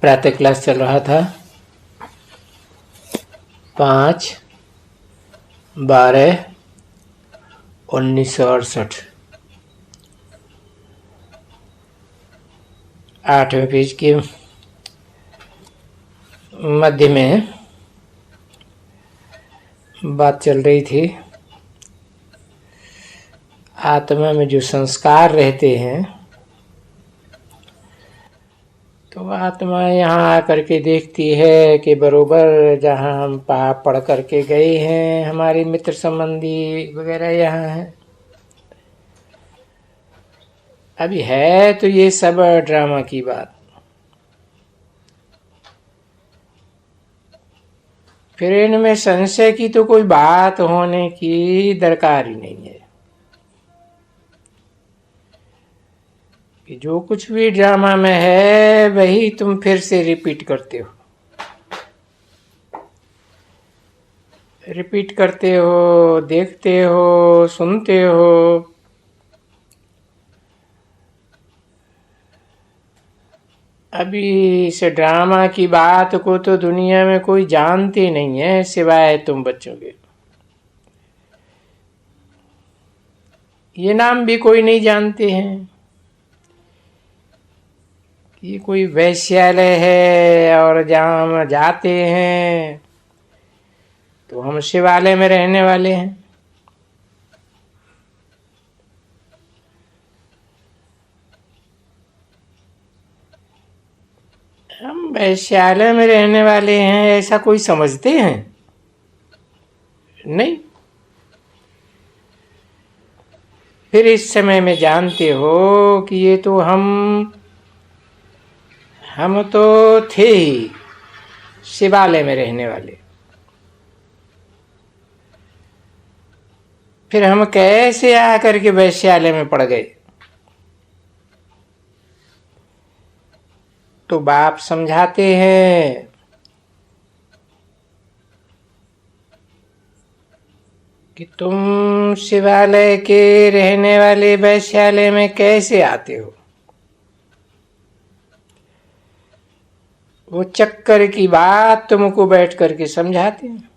प्रातः क्लास चल रहा था 5/12/1968। 8वें पेज के मध्य में बात चल रही थी, आत्मा में जो संस्कार रहते हैं तो आत्मा यहाँ आकर के देखती है कि बरोबर जहाँ हम पढ़ करके गए हैं, हमारे मित्र संबंधी वगैरह यहाँ हैं। अभी है तो ये सब ड्रामा की बात। फिर इनमें संशय की तो कोई बात होने की दरकार ही नहीं है कि जो कुछ भी ड्रामा में है वही तुम फिर से रिपीट करते हो, देखते हो, सुनते हो। अभी इस ड्रामा की बात को तो दुनिया में कोई जानते नहीं है सिवाय तुम बच्चों के। ये नाम भी कोई नहीं जानते हैं। ये कोई वैश्यालय है और जहाँ हम जाते हैं तो हम शिवालय में रहने वाले हैं। हम वैश्यालय में रहने वाले हैं ऐसा कोई समझते हैं? नहीं। फिर इस समय में जानते हो कि ये तो हम तो थे ही शिवालय में रहने वाले। फिर हम कैसे आकर के वैश्यालय में पड़ गए? तो बाप समझाते हैं कि तुम शिवालय के रहने वाले वैश्यालय में कैसे आते हो। वो चक्कर की बात तुमको बैठ करके समझाते हैं।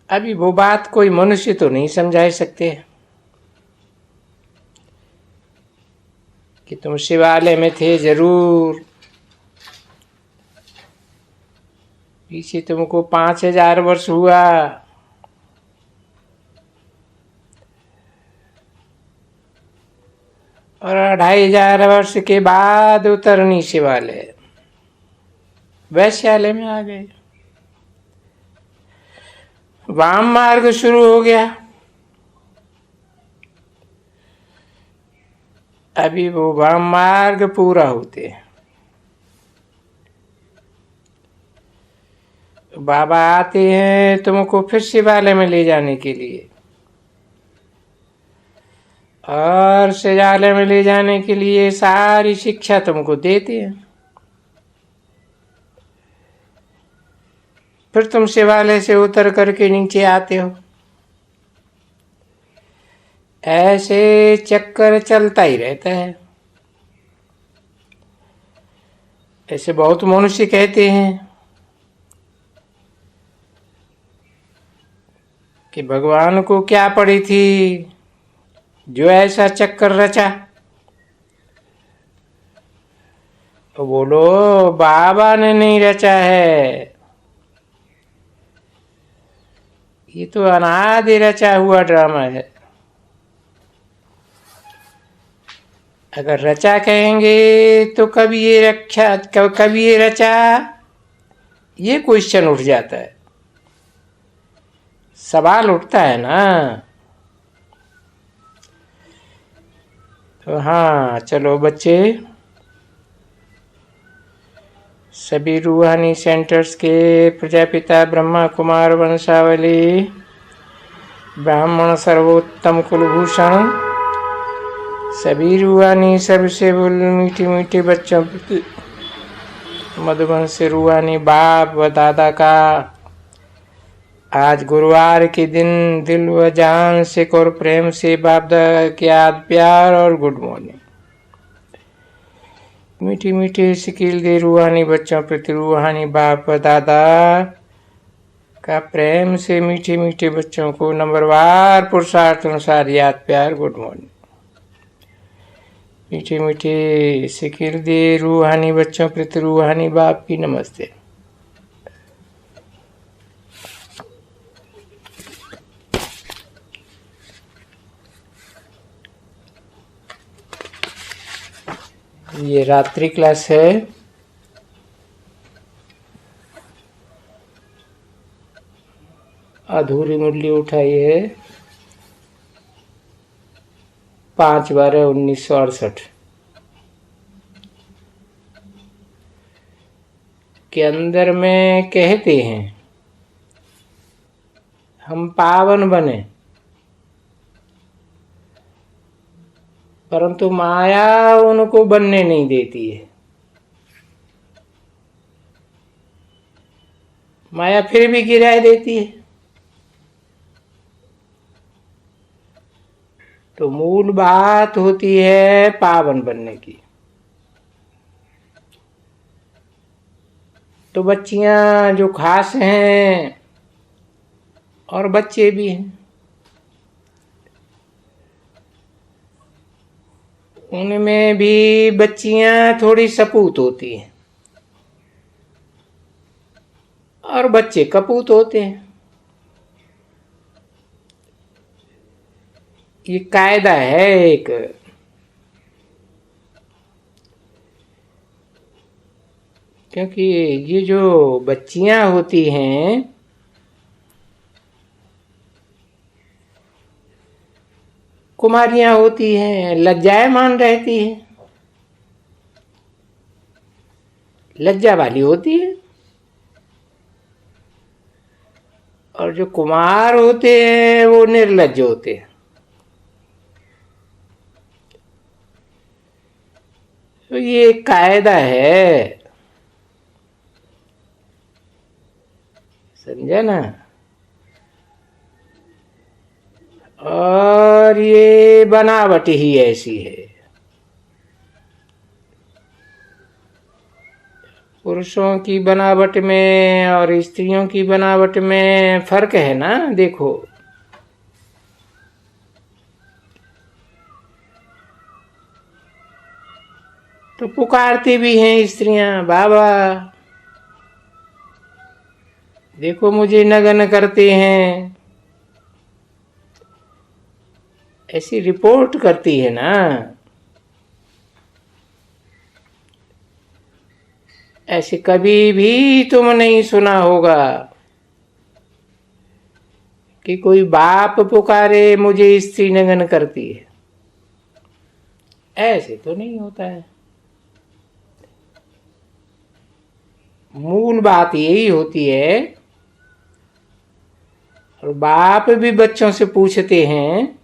अभी वो बात कोई मनुष्य तो नहीं समझा सकते कि तुम शिवालय में थे जरूर, पीछे तुमको 5000 वर्ष हुआ, और 2500 वर्ष के बाद उतरनी शिवालय वैश्यालय में आ गए। वाम मार्ग शुरू हो गया। अभी वो वाम मार्ग पूरा होते हैं, बाबा आते हैं तुमको फिर शिवालय में ले जाने के लिए, और शिवालय में ले जाने के लिए सारी शिक्षा तुमको देते हैं। फिर तुम शिवालय से उतर करके नीचे आते हो। ऐसे चक्कर चलता ही रहता है। ऐसे बहुत मनुष्य कहते हैं कि भगवान को क्या पड़ी थी जो ऐसा चक्कर रचा। तो बोलो बाबा ने नहीं रचा है, ये तो अनादि रचा हुआ ड्रामा है। अगर रचा कहेंगे तो कभी ये रचा, ये क्वेश्चन उठ जाता है, सवाल उठता है ना। तो हाँ चलो बच्चे, सभी रूहानी सेंटर्स के प्रजापिता ब्रह्मा कुमार वंशावली ब्राह्मण सर्वोत्तम कुलभूषण, सभी रूहानी सबसे मीठे मीठे बच्चों मधुबन से रूहानी बाप व दादा का आज गुरुवार के दिन दिल व जान से और प्रेम से बाप दादा के याद प्यार और गुड मॉर्निंग। मीठी मीठी शिकिल दे रूहानी बच्चों प्रति रूहानी बाप दादा का प्रेम से मीठे मीठे बच्चों को नंबरवार पुरुषार्थ अनुसार याद प्यार गुड मॉर्निंग। मीठे मीठे शिकिल दे रूहानी बच्चों प्रति रूहानी बाप की नमस्ते। ये रात्रि क्लास है। अधूरी मुरली उठाई है 5/12/1968 के अंदर में कहते हैं हम पावन बने, परंतु माया उनको बनने नहीं देती है। माया फिर भी गिराए देती है। तो मूल बात होती है पावन बनने की। तो बच्चियां जो खास हैं और बच्चे भी हैं, उनमें भी बच्चियां थोड़ी सपूत होती हैं और बच्चे कपूत होते हैं। ये कायदा है एक। क्योंकि ये जो बच्चियां होती हैं कुमारियां होती हैं, लज्जायमान रहती है, लज्जा वाली होती है। और जो कुमार होते हैं वो निर्लज्ज होते हैं। तो ये एक कायदा है, समझे ना। और ये बनावट ही ऐसी है। पुरुषों की बनावट में और स्त्रियों की बनावट में फर्क है ना। देखो तो पुकारती भी हैं स्त्रियां, बाबा देखो मुझे नग्न करते हैं, ऐसी रिपोर्ट करती है ना। ऐसे कभी भी तुम नहीं सुना होगा कि कोई बाप पुकारे मुझे स्त्री नग्न करती है। ऐसे तो नहीं होता है। मूल बात यही होती है। और बाप भी बच्चों से पूछते हैं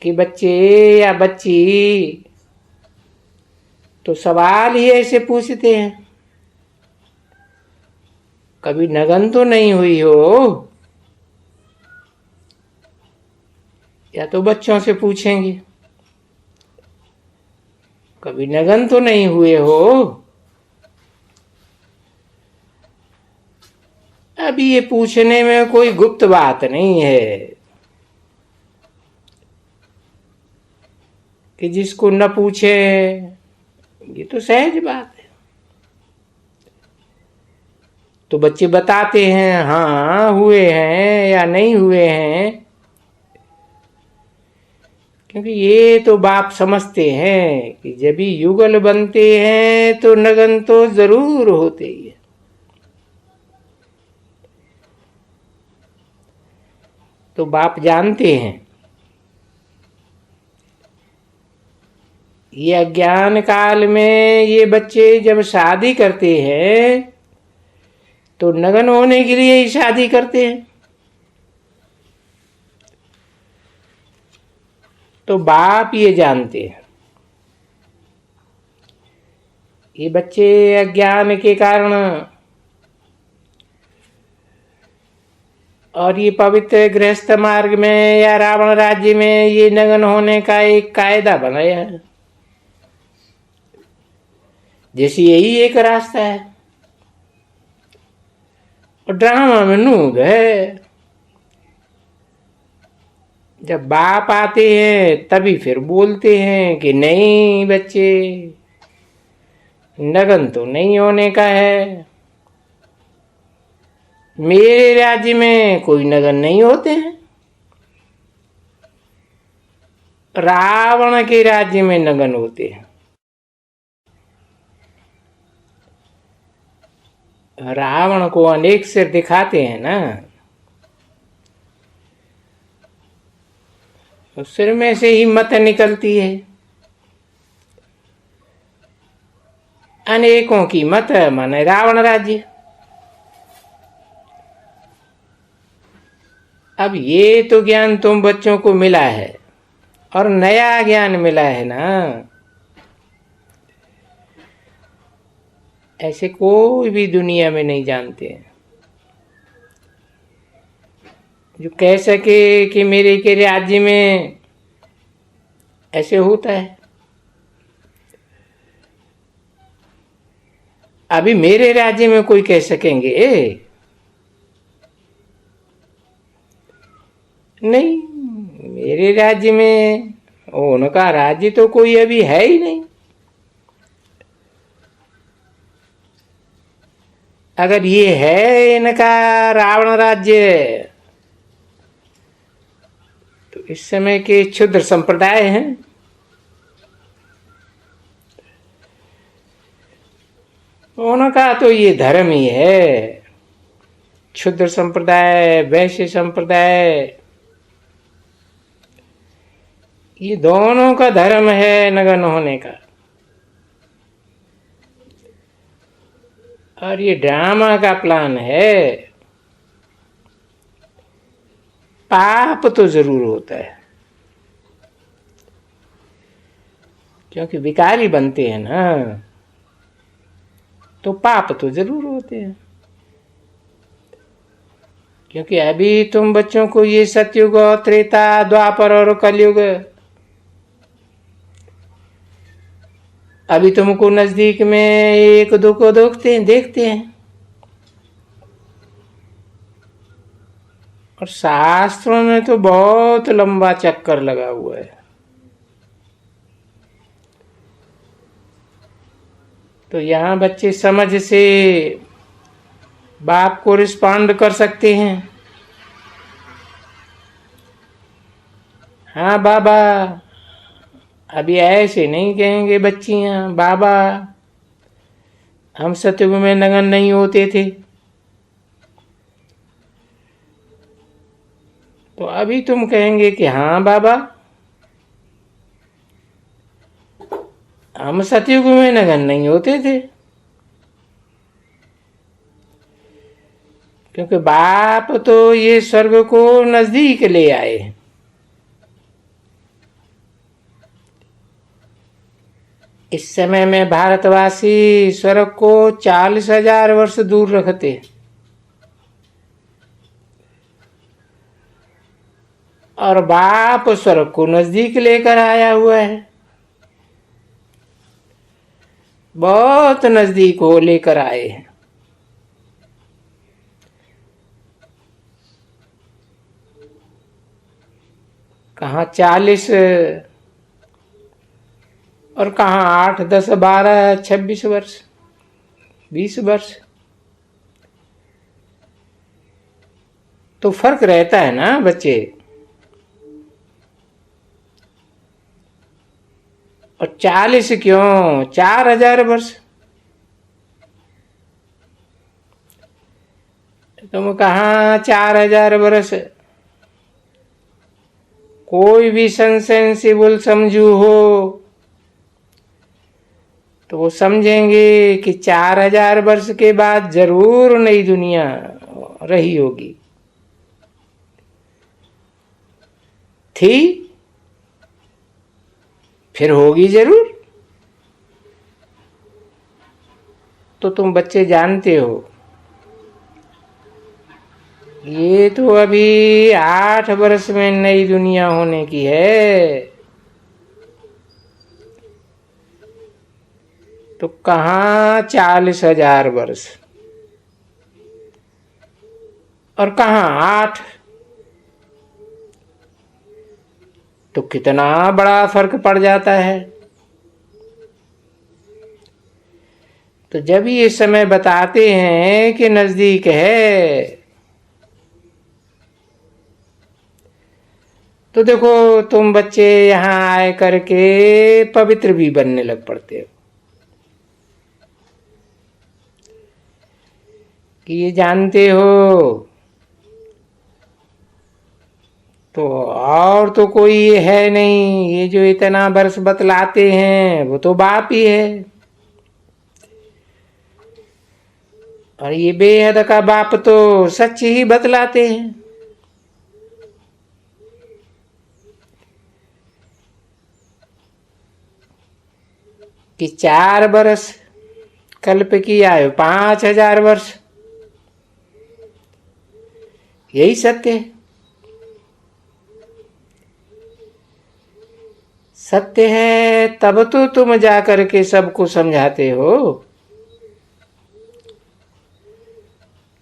कि बच्चे या बच्ची, तो सवाल ही ऐसे पूछते हैं कभी नग्न तो नहीं हुई हो। या तो बच्चों से पूछेंगे कभी नग्न तो नहीं हुए हो। अभी ये पूछने में कोई गुप्त बात नहीं है कि जिसको न पूछे, ये तो सहज बात है। तो बच्चे बताते हैं हाँ हुए हैं या नहीं हुए हैं, क्योंकि ये तो बाप समझते हैं कि जब भी युगल बनते हैं तो नग्न तो जरूर होते ही है। तो बाप जानते हैं ये अज्ञान काल में ये बच्चे जब शादी करते हैं तो नग्न होने के लिए ही शादी करते हैं। तो बाप ये जानते हैं ये बच्चे अज्ञान के कारण और ये पवित्र गृहस्थ मार्ग में या रावण राज्य में ये नग्न होने का एक कायदा बनाया है। जैसे यही एक रास्ता है। और ड्रामा में नूद है, जब बाप आते हैं तभी फिर बोलते हैं कि नहीं बच्चे, नगन तो नहीं होने का है। मेरे राज्य में कोई नगन नहीं होते हैं, रावण के राज्य में नगन होते हैं। रावण को अनेक सिर दिखाते हैं ना, तो सिर में से ही मत निकलती है। अनेकों की मत माने रावण राज्य। अब ये तो ज्ञान तुम बच्चों को मिला है, और नया ज्ञान मिला है ना। ऐसे कोई भी दुनिया में नहीं जानते हैं जो कह सके कि मेरे के राज्य में ऐसे होता है। अभी मेरे राज्य में कोई कह सकेंगे नहीं, मेरे राज्य में, उनका राज्य तो कोई अभी है ही नहीं। अगर ये है इनका रावण राज्य, तो इस समय के क्षुद्र संप्रदाय हैं। उनका तो ये धर्म ही है, क्षुद्र संप्रदाय, वैश्य संप्रदाय, ये दोनों का धर्म है नगन होने का। और ये ड्रामा का प्लान है। पाप तो जरूर होता है, क्योंकि विकारी बनते हैं ना, तो पाप तो जरूर होते हैं। क्योंकि अभी तुम बच्चों को ये सतयुग और त्रेता, द्वापर और कलयुग अभी तुमको नजदीक में एक दो को देखते हैं। और शास्त्रों में तो बहुत लंबा चक्कर लगा हुआ है। तो यहाँ बच्चे समझ से बाप को रिस्पॉन्ड कर सकते हैं। हाँ बाबा, अभी ऐसे नहीं कहेंगे बच्चियां, बाबा हम सतयुग में नगन नहीं होते थे। तो अभी तुम कहेंगे कि हाँ बाबा, हम सतयुग में नगन नहीं होते थे, क्योंकि बाप तो ये स्वर्ग को नजदीक ले आए। इस समय में भारतवासी स्वर्ग को 40,000 वर्ष दूर रखते, और बाप स्वर्ग को नजदीक लेकर आया हुआ है, बहुत नजदीक हो लेकर आए हैं। कहाँ 40 और कहाँ 8, 10, 12, 26 वर्ष, 20 वर्ष, तो फर्क रहता है ना बच्चे। और 40 क्यों, 4,000 वर्ष। तुम कहाँ 4,000 वर्ष, कोई भी सेंसिबल समझू हो तो वो समझेंगे कि 4,000 वर्ष के बाद जरूर नई दुनिया रही होगी, थी, फिर होगी जरूर। तो तुम बच्चे जानते हो, ये तो अभी 8 वर्ष में नई दुनिया होने की है। तो कहाँ 40,000 वर्ष और कहाँ 8। तो कितना बड़ा फर्क पड़ जाता है। तो जब ये समय बताते हैं कि नजदीक है, तो देखो तुम बच्चे यहाँ आए करके पवित्र भी बनने लग पड़ते हो कि ये जानते हो तो और तो कोई है नहीं, ये जो इतना वर्ष बतलाते हैं वो तो बाप ही है। और ये बेहद का बाप तो सच ही बतलाते हैं कि 4 बरस कल्प की आयु 5,000 वर्ष, यही सत्य है। सत्य है तब तो तुम जाकर के सबको समझाते हो।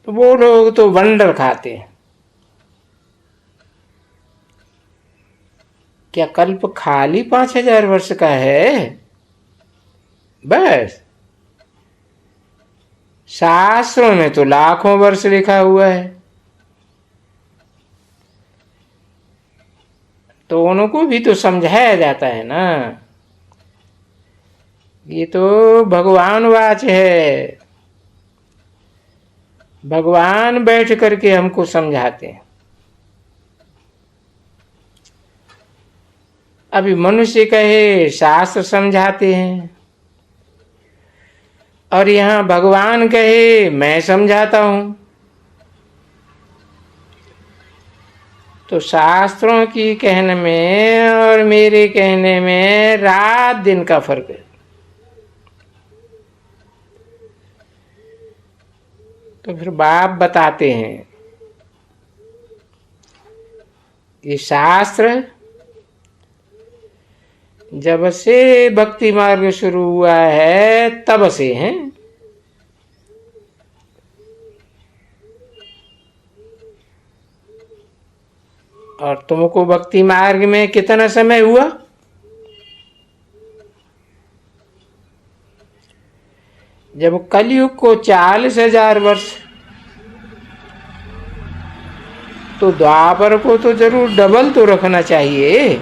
तो वो लोग तो वंडर खाते हैं। क्या कल्प खाली 5,000 वर्ष का है? बस शास्त्रों में तो लाखों वर्ष लिखा हुआ है। तो उनको भी तो समझाया जाता है ना। ये तो भगवान वाच है, भगवान बैठ करके हमको समझाते हैं। अभी मनुष्य कहे शास्त्र समझाते हैं, और यहाँ भगवान कहे मैं समझाता हूं। तो शास्त्रों की कहने में और मेरे कहने में रात दिन का फर्क है। तो फिर बाप बताते हैं ये शास्त्र जब से भक्ति मार्ग शुरू हुआ है तब से हैं। और तुमको भक्ति मार्ग में कितना समय हुआ? जब कलयुग को 40,000 वर्ष, तो द्वापर को तो जरूर डबल तो रखना चाहिए,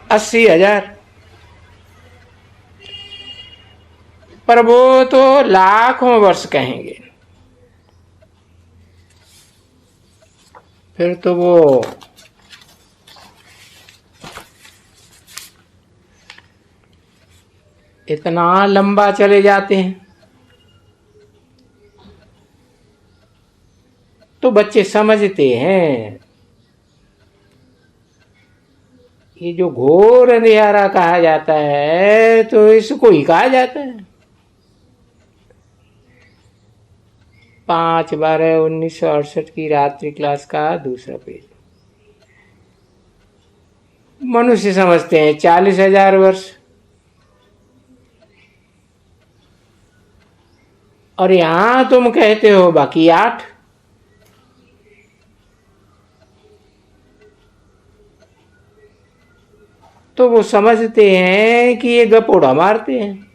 80,000। पर वो तो लाखों वर्ष कहेंगे। फिर तो वो इतना लंबा चले जाते हैं। तो बच्चे समझते हैं ये जो घोर अंधियारा कहा जाता है तो इसको ही कहा जाता है। 5/12/1968 की रात्रि क्लास का दूसरा पेज। मनुष्य समझते हैं 40,000 वर्ष, और यहां तुम कहते हो बाकी 8। तो वो समझते हैं कि ये गपोड़ा मारते हैं।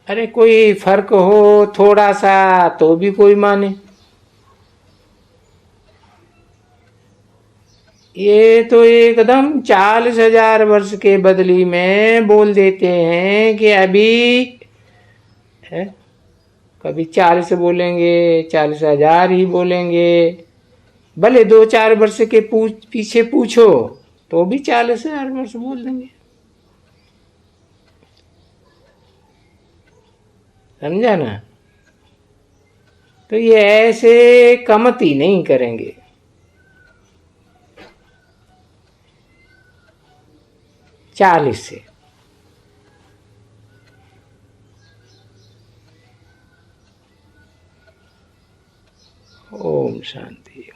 अरे कोई फर्क हो थोड़ा सा तो भी कोई माने। ये तो एकदम 40,000 वर्ष के बदली में बोल देते हैं कि अभी है, कभी 40 बोलेंगे, 40,000 ही बोलेंगे। भले 2-4 वर्ष के पीछे पूछो तो भी 40,000 वर्ष बोल देंगे। समझा ना? तो ये ऐसे कमती नहीं करेंगे। चालीस से ओम शांति।